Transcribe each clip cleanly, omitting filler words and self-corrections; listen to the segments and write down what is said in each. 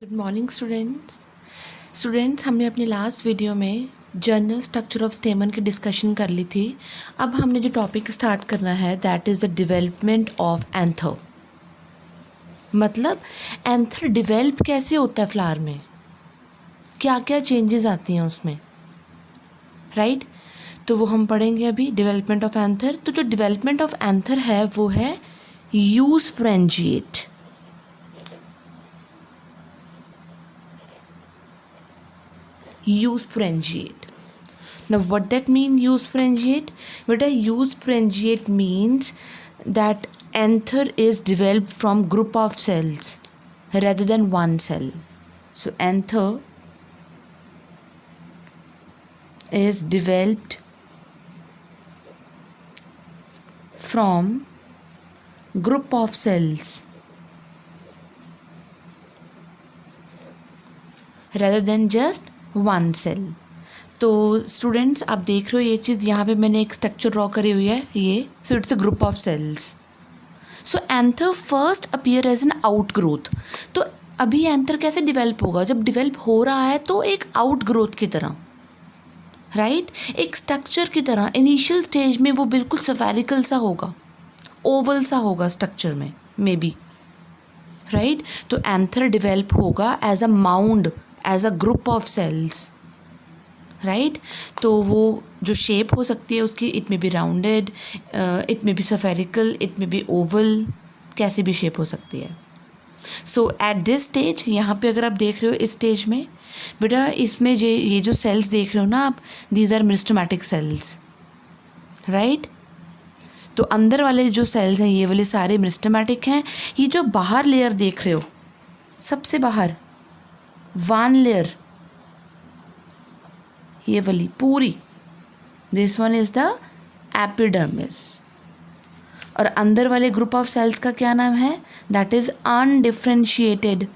Good morning students हमने अपनी last video में जनरल स्ट्रक्चर ऑफ स्टेमन की डिस्कशन कर ली थी। अब हमने जो टॉपिक स्टार्ट करना है that is the development of anther. मतलब एंथर डिवेल्प कैसे होता है फ्लावर में, क्या क्या चेंजेस आती हैं उसमें, राइट? तो वो हम पढ़ेंगे अभी डेवलपमेंट ऑफ एंथर। तो जो डेवलपमेंट ऑफ एंथर है वो है eusporangiate. Eusporangiate. Now what that mean eusporangiate? But a eusporangiate means that anther is developed from group of cells rather than one cell. So anther is developed from group of cells rather than just one cell. तो students आप देख रहे हो ये चीज़, यहाँ पे मैंने एक स्ट्रक्चर ड्रॉ करी हुई है ये। So it's a group of cells. So anther first appear as an out growth. तो अभी एंथर कैसे डिवेल्प होगा? जब डिवेल्प हो रहा है तो एक आउट ग्रोथ की तरह, राइट? एक स्ट्रक्चर की तरह। इनिशियल स्टेज में वो बिल्कुल सफेरिकल सा होगा, ओवल सा होगा स्ट्रक्चर में मे बी, राइट? तो एंथर डिवेल्प होगा as a mound, as a group of cells, right? तो वो जो शेप हो सकती है उसकी, it may B rounded, it may be spherical, it may be Oval, कैसी भी शेप हो सकती है। सो एट दिस स्टेज, यहाँ पे अगर आप देख रहे हो इस स्टेज में बेटा, इसमें ये जो सेल्स देख रहे हो ना आप, these are meristematic cells, right? तो अंदर वाले जो सेल्स हैं ये वाले सारे मेरिस्टेमेटिक हैं। ये जो बाहर लेयर देख रहे हो, सबसे बाहर वन लेयर, ये वाली पूरी, this one is the epidermis. और अंदर वाले ग्रुप ऑफ सेल्स का क्या नाम है? That is undifferentiated.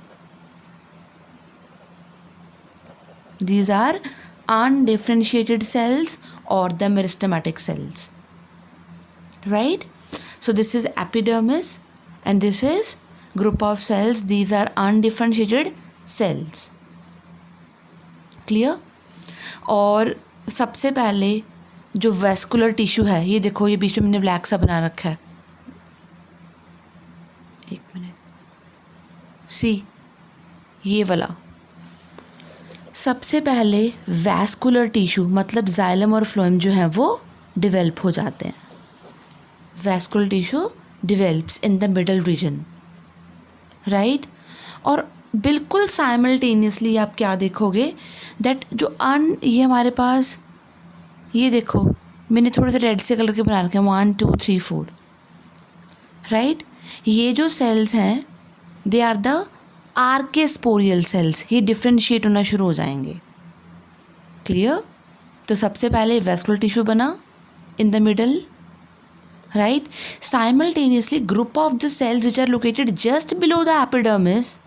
These are undifferentiated cells और the meristematic cells, right? So this is epidermis and this is group of cells, these are undifferentiated cells. Clear? और सबसे पहले जो वेस्कुलर टिश्यू है, ये देखो, ये बीच में मैंने ब्लैक सा बना रखा है, एक मिनट, सी ये वाला। सबसे पहले वेस्कुलर टिश्यू मतलब जाइलम और फ्लोएम जो है वो डिवेल्प हो जाते हैं। Vascular tissue develops in the middle region, right? और बिल्कुल साइमल्टेनियसली आप क्या देखोगे दैट जो ये हमारे पास, ये देखो मैंने थोड़े से रेड से कलर के बना रखे हैं, 1 2 3 4, राइट? ये जो सेल्स हैं दे आर द आर्केस्पोरियल सेल्स। ये डिफ्रेंशिएट होना शुरू हो जाएंगे। क्लियर? तो सबसे पहले वेस्कुलर टिश्यू बना in the middle, right? Simultaneously group of the cells which are located just below the epidermis,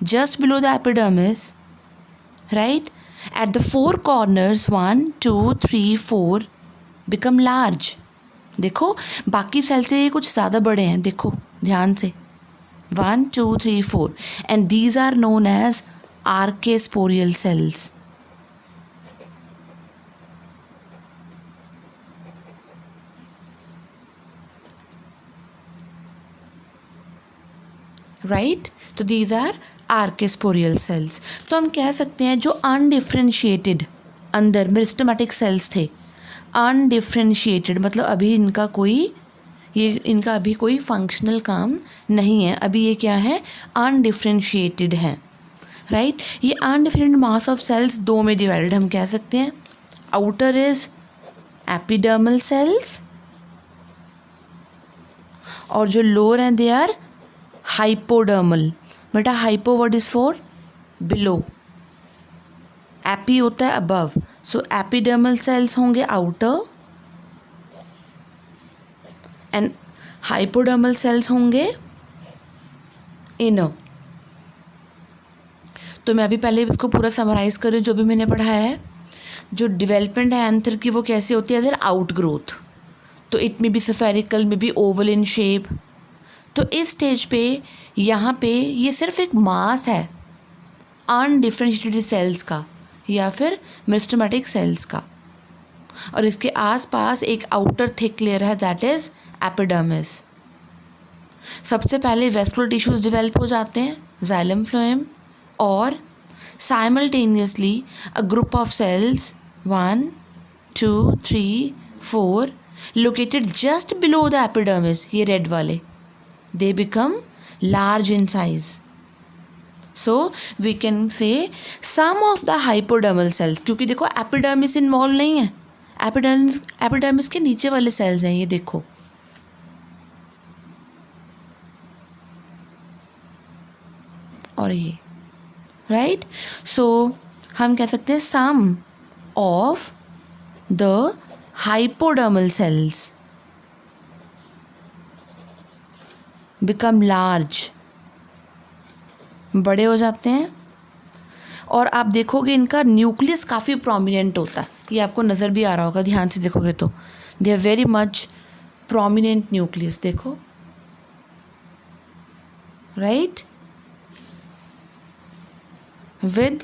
just below the epidermis, right? At the four corners 1 2 3 4 become large. देखो बाकी सेल से ये कुछ ज़्यादा बड़े हैं, देखो ध्यान से, 1 2 3 4 and these are known as archaeosporial cells. Right? तो these are आर्केस्पोरियल सेल्स। तो हम कह सकते हैं जो अनडिफ्रेंशिएटेड अंदर मेरिस्टेमेटिक सेल्स थे, अनडिफ्रेंशिएटेड मतलब अभी इनका अभी कोई फंक्शनल काम नहीं है, अभी ये क्या है? अनडिफ्रेंशिएटेड है, राइट? ये अनडिफरेंट मास ऑफ सेल्स दो में डिवाइडेड हम कह सकते हैं। आउटर इज एपिडर्मल सेल्स और जो लोअर हैं दे आर हाइपोडर्मल। बेटा hypo word is for below, AP होता है अबव, सो एपिडर्मल सेल्स होंगे आउटर एंड हाइपोडर्मल सेल्स होंगे इनर। तो मैं अभी पहले इसको पूरा समराइज करूँ जो भी मैंने पढ़ाया है। जो डेवलपमेंट है एंथर की वो कैसे होती है? As out growth. तो it may be spherical, may be oval in shape. तो इस स्टेज पे यहाँ पे ये सिर्फ एक मास है अनडिफरेंशिएटेड सेल्स का या फिर मेरिस्टेमेटिक सेल्स का, और इसके आसपास एक आउटर थिक लेयर है दैट इज़ एपिडर्मिस। सबसे पहले वेस्कुलर टिश्यूज डेवलप हो जाते हैं, जाइलम फ्लोएम, और simultaneously a group of cells 1 2 3 4 located just below the epidermis, ये रेड वाले, they become large in size. So we can say some of the hypodermal cells, क्योंकि देखो एपिडर्मिस इन्वॉल्व नहीं है, एपिडर्मिस के नीचे वाले सेल्स हैं ये देखो. और ये राइट. सो हम कह सकते हैं some of the hypodermal cells become large, बड़े हो जाते हैं. और आप देखोगे इनका न्यूक्लियस काफ़ी प्रोमिनेंट होता है, ये आपको नज़र भी आ रहा होगा ध्यान से देखोगे तो. They are very much prominent nucleus, देखो right, with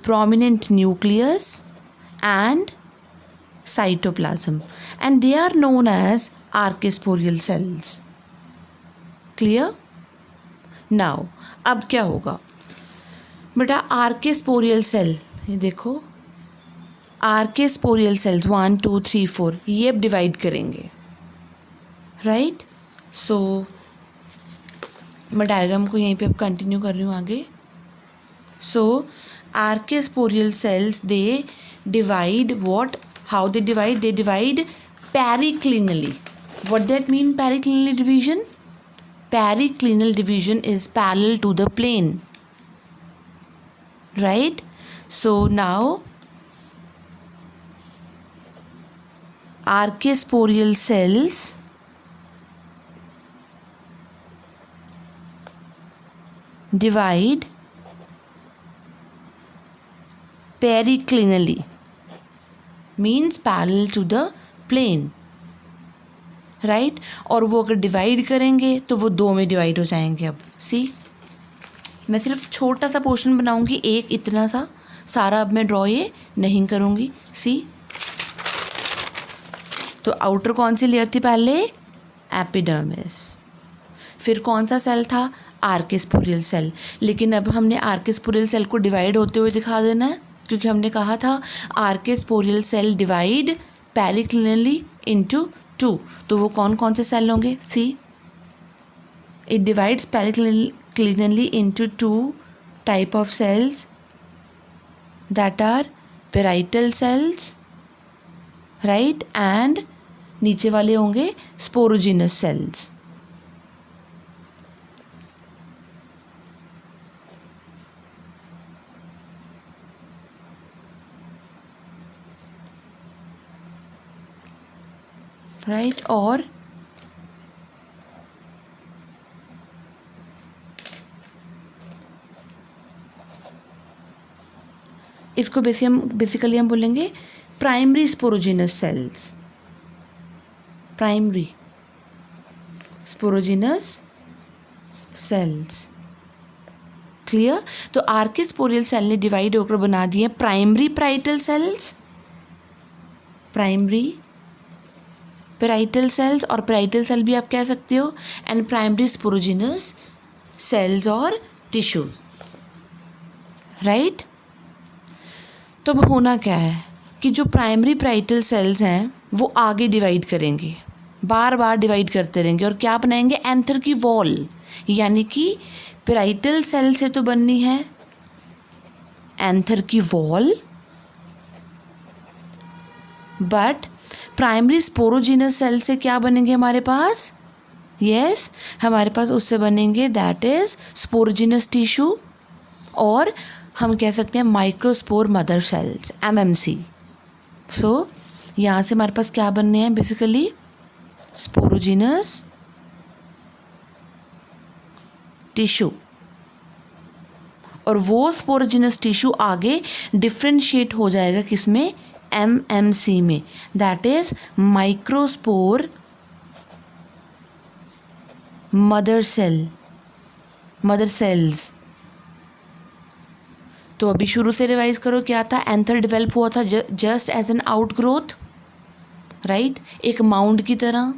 prominent nucleus and cytoplasm, and they are known as archosporial cells. Clear? Now अब क्या होगा बेटा, आर्केस्पोरियल सेल, ये देखो आर्केस्पोरियल सेल्स 1 2 3 4 ये अब डिवाइड करेंगे, राइट. सो मैं डायग्राम को यहीं पे अब कंटिन्यू कर रही हूँ आगे. So archesporial cells they divide what, how they divide periclinally. What that mean periclinal division? Periclinal division is parallel to the plane, right? So now archosporial cells divide periclinally, means parallel to the plane, right. और वो अगर divide करेंगे तो वो दो में divide हो जाएंगे. अब सी मैं सिर्फ छोटा सा पोर्शन बनाऊंगी, एक इतना सा, सारा अब मैं ड्रॉ ये नहीं करूंगी. सी तो आउटर कौन सी लेयर थी पहले? एपिडर्मिस. फिर कौन सा सेल था? Archesporial cell. लेकिन अब हमने आर्केस्पोरियल सेल को डिवाइड होते हुए दिखा देना है, क्योंकि हमने कहा था archesporial cell divide periclinally into 2. तो वो कौन कौन से सेल होंगे? See it divides periclinally into 2 type of cells that are parietal cells, right, and नीचे वाले होंगे स्पोरोजिनस सेल्स. राइट. और इसको बेसिकली हम बोलेंगे primary sporogenous cells. Primary sporogenous sales. Clear. तो आर्केस्पोरियल सेल ने डिवाइड होकर बना दिए primary parietal cells, primary parietal cells, और पेराइटल सेल भी आप कह सकते हो, एंड प्राइमरी स्पोरोजिनस सेल्स और टिश्यूज, राइट. तो अब होना क्या है कि जो प्राइमरी पेराइटल सेल्स हैं वो आगे डिवाइड करेंगे, बार बार डिवाइड करते रहेंगे, और क्या बनाएंगे? एंथर की वॉल. यानी कि पेराइटल सेल से तो बननी है एंथर की wall, but primary sporogenous cell से क्या बनेंगे हमारे पास? यस, हमारे पास उससे बनेंगे दैट इज स्पोरोजिनस टिश्यू, और हम कह सकते हैं माइक्रोस्पोर मदर सेल्स, MMC. सो यहाँ से हमारे पास क्या बनने हैं? बेसिकली स्पोरोजिनस टिश्यू, और वो स्पोरोजिनस टिश्यू आगे डिफ्रेंशिएट हो जाएगा किसमें? MMC में, that is microspore mother sales. तो अभी शुरू से रिवाइज करो, क्या था? एंथर डेवलप हुआ था just as an outgrowth, right, एक माउंड की तरह,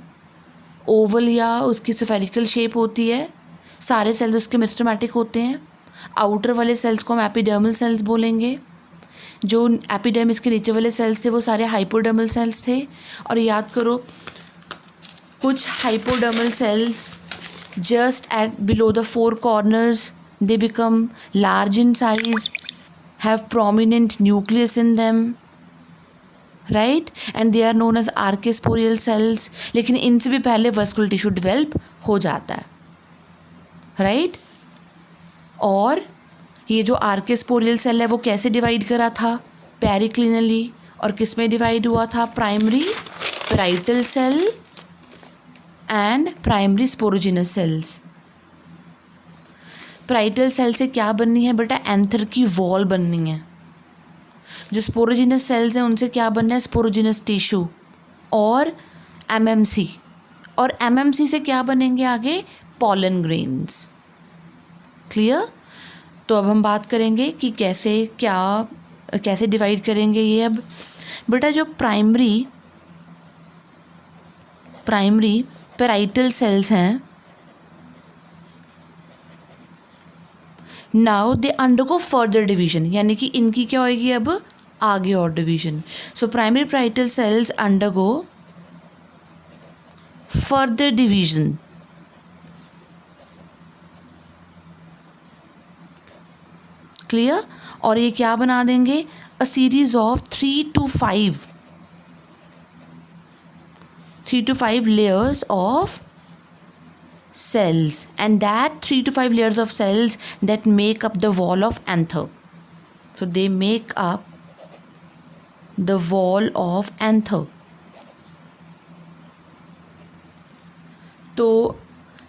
ओवल या उसकी स्फेरिकल शेप होती है, सारे सेल्स उसके मेरिस्टेमेटिक होते हैं। आउटर वाले सेल्स को हम एपिडर्मल सेल्स बोलेंगे, जो एपिडर्मिस के नीचे वाले सेल्स थे वो सारे हाइपोडर्मल सेल्स थे। और याद करो, कुछ hypodermal sales just at below the four corners, they become large in size, have prominent nucleus in them, right, and they are known as archosporial cells। लेकिन इनसे भी पहले vascular tissue develop हो जाता है, right। और ये जो आर्कोस्पोरियल सेल है वो कैसे डिवाइड करा था? पेरिक्लिनली। और किस में डिवाइड हुआ था? Primary parietal cell and primary sporogenous cells. Parietal cell से क्या बननी है बेटा? एंथर की वॉल बननी है। जो स्पोरोजिनस सेल्स हैं उनसे क्या बनना है? स्पोरोजिनस टिश्यू और एमएमसी। और एमएमसी से क्या बनेंगे आगे? Pollen grains. क्लियर? तो अब हम बात करेंगे कि कैसे डिवाइड करेंगे ये। अब बेटा जो प्राइमरी पेराइटल सेल्स हैं, now they undergo further division, यानी कि इनकी क्या होगी अब? आगे और division. So primary parietal cells undergo further division. Clear? और ये क्या बना देंगे? A series of 3 to 5 layers of cells, and that 3 to 5 layers of cells that make up the wall of anther. So they make up the wall of anther. तो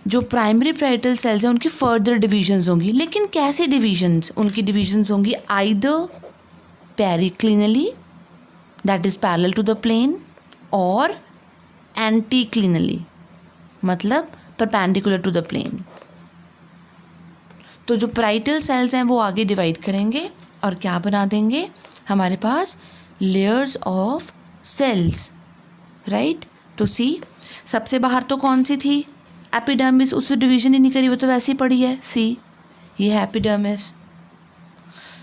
जो primary parietal cells हैं उनकी further divisions होंगी, लेकिन कैसे divisions? उनकी divisions होंगी either periclinally, that is parallel to the plane, और एंटीक्लिनली, मतलब परपेंडिकुलर टू द प्लेन। तो जो पेराइटल सेल्स हैं वो आगे डिवाइड करेंगे और क्या बना देंगे? हमारे पास लेयर्स ऑफ सेल्स, राइट। तो सी, सबसे बाहर तो कौन सी थी? एपिडर्मिस। उससे डिवीजन ही नहीं करी, वो तो वैसे ही पड़ी है। सी, ये है एपिडर्मिस।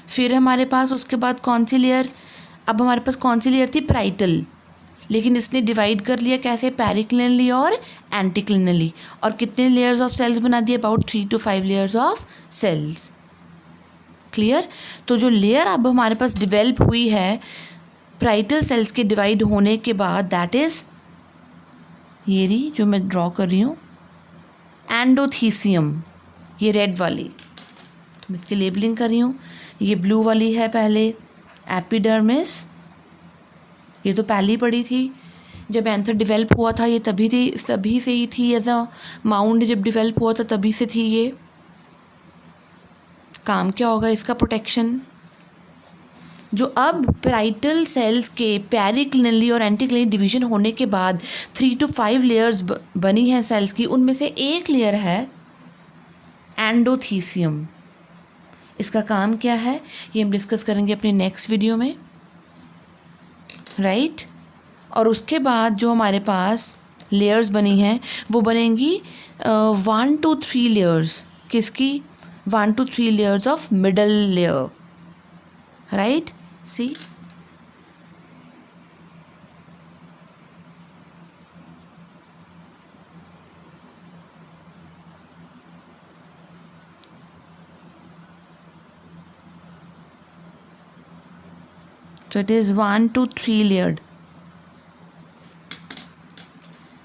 फिर हमारे पास उसके बाद कौन सी लेयर? अब हमारे पास कौन सी लेयर थी? पेराइटल। लेकिन इसने डिवाइड कर लिया कैसे? पेरिक्लिनली और एंटीक्लिनली। और कितने लेयर्स ऑफ सेल्स बना दिए? About 3 to 5 layers of cells. Clear? तो जो लेयर अब हमारे पास डिवेल्प हुई है पेराइटल सेल्स के डिवाइड होने के बाद, दैट इज ये रही जो मैं ड्रॉ कर रही हूँ, एंडोथीसियम। ये रेड वाली, तो मैं इसकी लेबलिंग कर रही हूँ। ये ब्लू वाली है पहले एपिडर्मिस, ये तो पहले ही पड़ी थी जब एंथर डिवेल्प हुआ था। ये तभी से ही थी, एज अ माउंड जब डिवेल्प हुआ था तभी से थी ये। काम क्या होगा इसका? प्रोटेक्शन। जो अब पेराइटल सेल्स के पेरिक्लिनली और एंटीक्लिनली डिवीजन होने के बाद 3 to 5 लेयर्स बनी हैं सेल्स की, उनमें से एक लेयर है एंडोथीसियम। इसका काम क्या है ये हम डिस्कस करेंगे अपनी नेक्स्ट वीडियो में, राइट। और उसके बाद जो हमारे पास लेयर्स बनी हैं वो बनेंगी 1 to 3 लेयर्स। किसकी? 1 to 3 layers of middle layer, right. See, so it is 1 to 3 layered.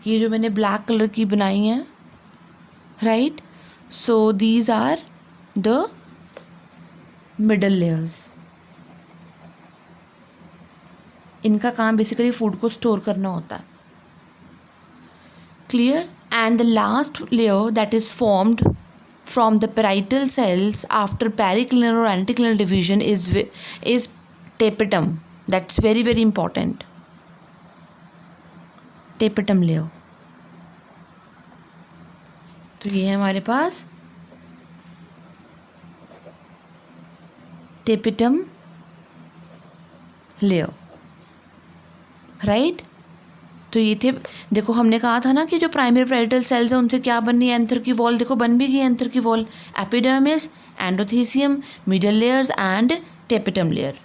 ये जो मैंने ब्लैक कलर की बनाई हैं, right, so these are the middle layers. इनका काम बेसिकली फूड को स्टोर करना होता है। Clear? And the last layer that is formed from the parietal cells after periclinal और anticlinal division is tapetum. That's very very important. Tapetum ले आओ। तो ये है हमारे पास टेपिटम ले आओ, राइट। तो ये थे, देखो हमने कहा था ना कि जो प्राइमरी पैराइटल सेल्स हैं उनसे क्या बननी है, एंथर की वॉल। देखो बन भी गई एंथर की wall, epidermis, endothecium, middle layers and tapetum layer.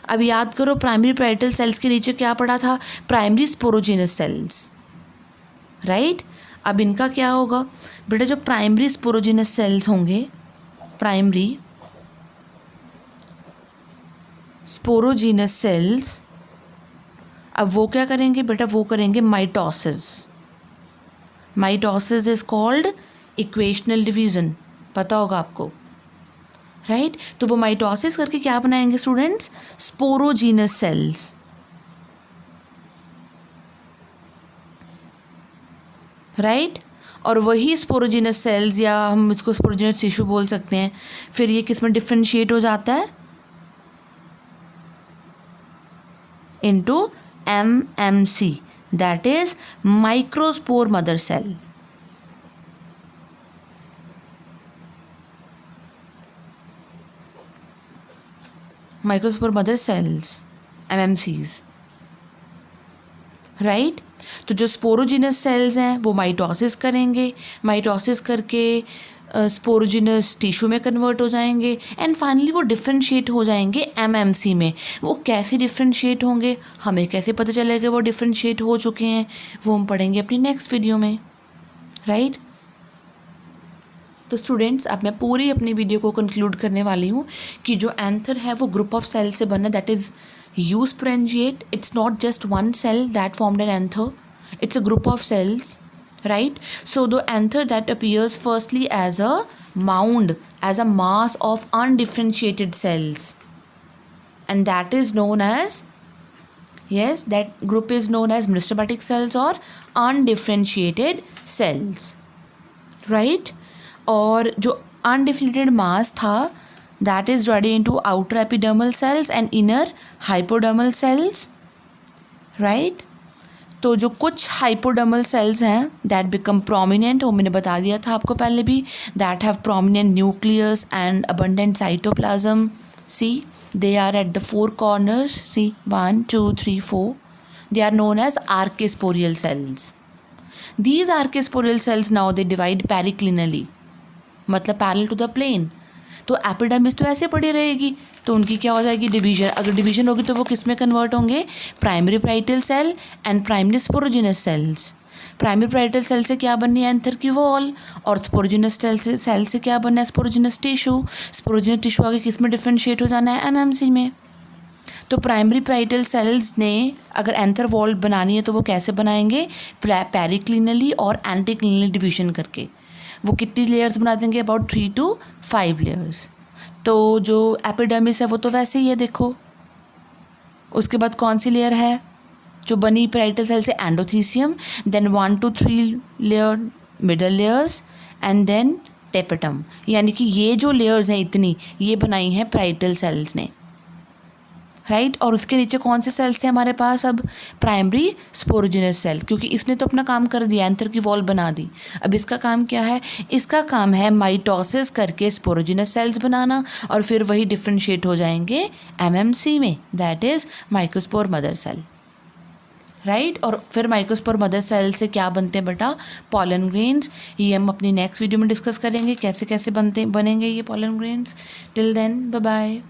अब याद करो प्राइमरी पैराइटल सेल्स के नीचे क्या पड़ा था, प्राइमरी स्पोरोजिनस सेल्स, राइट। अब इनका क्या होगा बेटा, जो प्राइमरी स्पोरोजिनस सेल्स होंगे, प्राइमरी स्पोरोजिनस सेल्स, अब वो क्या करेंगे बेटा, वो करेंगे mitosis. Mitosis is called equational division, पता होगा आपको, राइट। तो वो माइटोसिस करके क्या बनाएंगे स्टूडेंट्स, स्पोरोजिनस सेल्स, राइट। और वही स्पोरोजिनस सेल्स, या हम इसको स्पोरोजिनस टिश्यू बोल सकते हैं, फिर ये किस में डिफ्रेंशिएट हो जाता है, into MMC, that is microspore mother cell. Microspore mother cells, MMCs, right. तो जो स्पोरोजिनस सेल्स हैं वो माइटोसिस करेंगे, माइटोसिस करके स्पोरोजिनस टिश्यू में कन्वर्ट हो जाएंगे एंड फाइनली वो डिफ्रेंशिएट हो जाएंगे MMC में। वो कैसे डिफ्रेंशिएट होंगे, हमें कैसे पता चलेगा वो डिफ्रेंशिएट हो चुके हैं, वो हम पढ़ेंगे अपनी नेक्स्ट वीडियो में, राइट। तो स्टूडेंट्स अब मैं पूरी अपनी वीडियो को कंक्लूड करने वाली हूँ कि जो एंथर है वो ग्रुप ऑफ सेल से बना, that is eusporangiate. It's not just one cell that formed an anther, it's a group of cells, right? So the anther that appears firstly as a mound, as a mass of undifferentiated cells, and that is known as, yes, that group is known as meristomatic cells or undifferentiated cells, right? और जो undifferentiated mass था that is divided into outer epidermal cells and inner hypodermal cells, right? तो जो कुछ hypodermal cells हैं that become prominent, वो मैंने बता दिया था आपको पहले भी, that have prominent nucleus and abundant cytoplasm. See they are at the 4 corners, see 1 2 3 4, they are known as archesporial cells. These archesporial cells now they divide periclinally, मतलब पैरेलल टू द प्लेन। तो epidermis तो ऐसे पड़ी रहेगी, तो उनकी क्या हो जाएगी, डिवीजन। अगर डिवीजन होगी तो वो किस में कन्वर्ट होंगे, primary parietal cell and primary sporogenous cells. Primary parietal cell से क्या बननी है, एंथर की वॉल, और स्पोरोजिनस सेल से क्या बनना है, स्पोरोजिनस टिश्यू। स्पोरोजिनस टिश्यू आगे किस में डिफ्रेंशिएट हो जाना है, MMC में। तो प्राइमरी पैराइटल सेल्स ने अगर एंथर वॉल बनानी है तो वो कैसे बनाएंगे, पेरिक्लिनली और एंटीक्लिनली डिवीजन करके। वो कितनी लेयर्स बना देंगे, अबाउट 3 to 5 लेयर्स। तो जो एपिडर्मिस है वो तो वैसे ही है, देखो। उसके बाद कौन सी लेयर है जो बनी पैराइटल सेल से, endothecium, then 1 to 3 layer middle layers and then tapetum. यानी कि ये जो लेयर्स हैं इतनी, ये बनाई हैं पैराइटल सेल्स ने, राइट। और उसके नीचे कौन से सेल्स हैं हमारे पास, अब प्राइमरी स्पोरोजिनस सेल, क्योंकि इसने तो अपना काम कर दिया, एंथर की वॉल बना दी। अब इसका काम क्या है, इसका काम है माइटोसिस करके स्पोरोजिनस सेल्स बनाना, और फिर वही डिफ्रेंशिएट हो जाएंगे MMC में, that is microspore mother cell, right. और फिर माइक्रोस्पोर मदर सेल से क्या बनते हैं बेटा, पॉलन ग्रेन्स। ये हम अपनी नेक्स्ट वीडियो में डिस्कस करेंगे कैसे कैसे बनेंगे ये pollen grains. Till then bye bye.